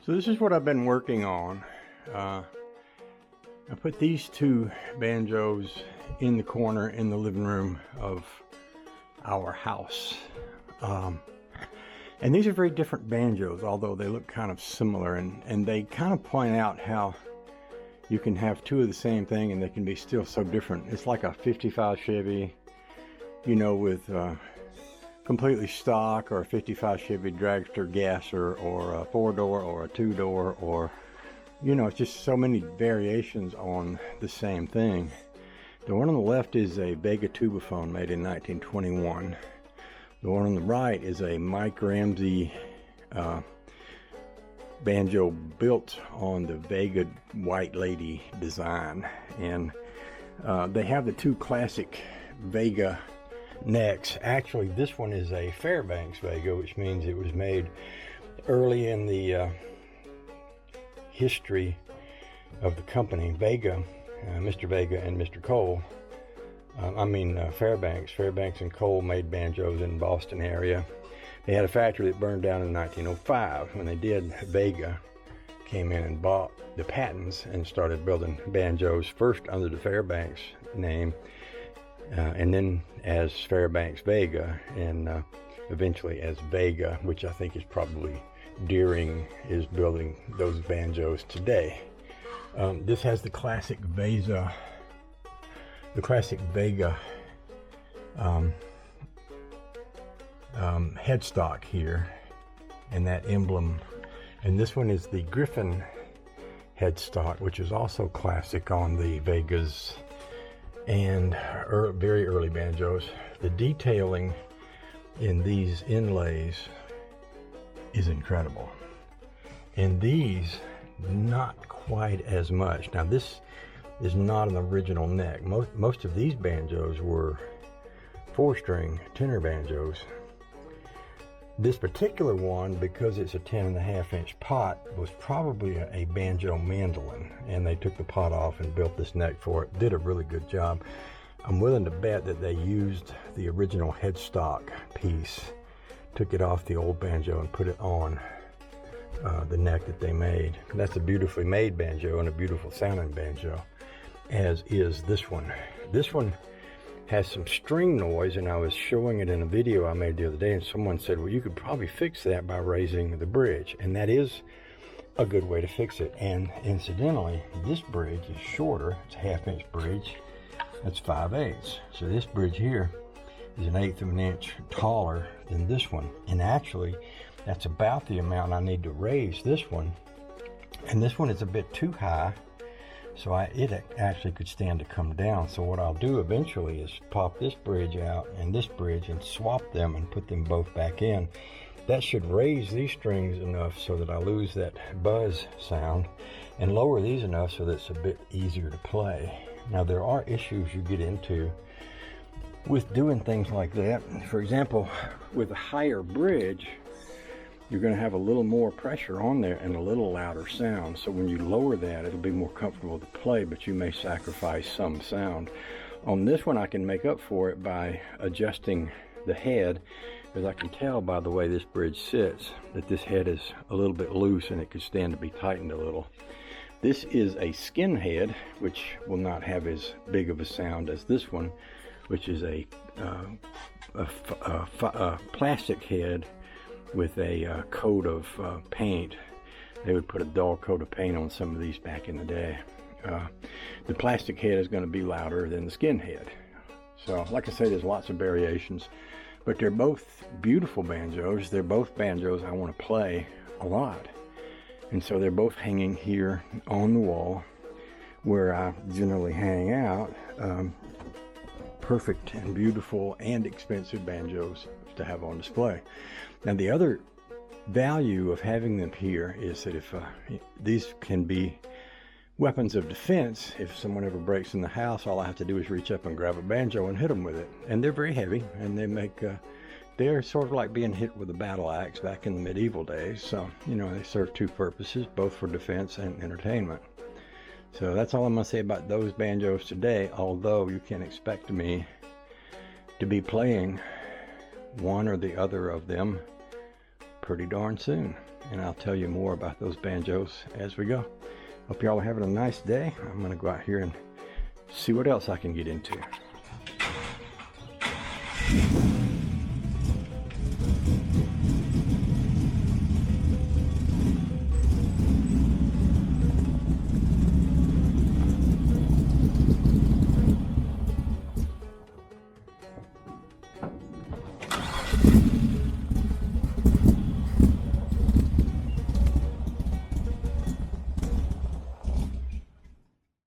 So this is what I've been working on. I put these two banjos in the corner in the living room of our house. And these are very different banjos, although they look kind of similar, and they kind of point out how you can have two of the same thing and they can be still so different. It's like a 55 Chevy, you know, with completely stock, or a 55 Chevy dragster gasser, or a 4-door or a 2-door, or, you know, it's just so many variations on the same thing. The one on the left is a Vega Tubaphone made in 1921. The one on the right is a Mike Ramsey banjo built on the Vega Whyte Ladie design. And they have the two classic Vega necks. Actually, this one is a Fiarbanks Vega, which means it was made early in the history of the company. Vega, Mr. Vega and Mr. Cole, Fairbanks and Cole made banjos in the Boston area. They had a factory that burned down in 1905. When they did, Vega came in and bought the patents and started building banjos, first under the Fairbanks name, and then as Fairbanks Vega, and eventually as Vega, which I think is probably Deering is building those banjos today. This has the classic Vega headstock here, and that emblem. And this one is the Griffin headstock, which is also classic on the Vegas and very early banjos. The detailing in these inlays is incredible, and these not quite as much. Now this is not an original neck. Most of these banjos were 4-string tenor banjos. This particular one, because it's a 10.5-inch pot, was probably a banjo mandolin, and they took the pot off and built this neck for it. Did a really good job. I'm willing to bet that they used the original headstock piece, took it off the old banjo and put it on the neck that they made. That's a beautifully made banjo and a beautiful sounding banjo, as is this one. This one has some string noise, and I was showing it in a video I made the other day, and someone said, well, you could probably fix that by raising the bridge, and that is a good way to fix it. And incidentally, this bridge is shorter. It's a 1/2-inch bridge. That's 5/8. So this bridge here is 1/8 of an inch taller than this one, and actually that's about the amount I need to raise this one. And this one is a bit too high, so it actually could stand to come down. So what I'll do eventually is pop this bridge out and this bridge and swap them and put them both back in. That should raise these strings enough so that I lose that buzz sound, and lower these enough so that it's a bit easier to play. Now there are issues you get into with doing things like that. For example, with a higher bridge, you're going to have a little more pressure on there and a little louder sound. So when you lower that, it'll be more comfortable to play, but you may sacrifice some sound. On this one, I can make up for it by adjusting the head, because I can tell by the way this bridge sits that this head is a little bit loose and it could stand to be tightened a little. This is a skin head, which will not have as big of a sound as this one, which is a plastic head with a coat of paint. They would put a dull coat of paint on some of these back in the day. The plastic head is going to be louder than the skin head. So like I say, there's lots of variations, but they're both beautiful banjos. They're both banjos I want to play a lot. And so they're both hanging here on the wall where I generally hang out. Perfect and beautiful and expensive banjos to have on display. Now the other value of having them here is that if these can be weapons of defense. If someone ever breaks in the house, all I have to do is reach up and grab a banjo and hit them with it. And they're very heavy, and they make they're sort of like being hit with a battle axe back in the medieval days. So, you know, they serve two purposes, both for defense and entertainment. So that's all I'm going to say about those banjos today, although you can expect me to be playing one or the other of them pretty darn soon. and I'll tell you more about those banjos as we go. Hope y'all are having a nice day. I'm going to go out here and see what else I can get into.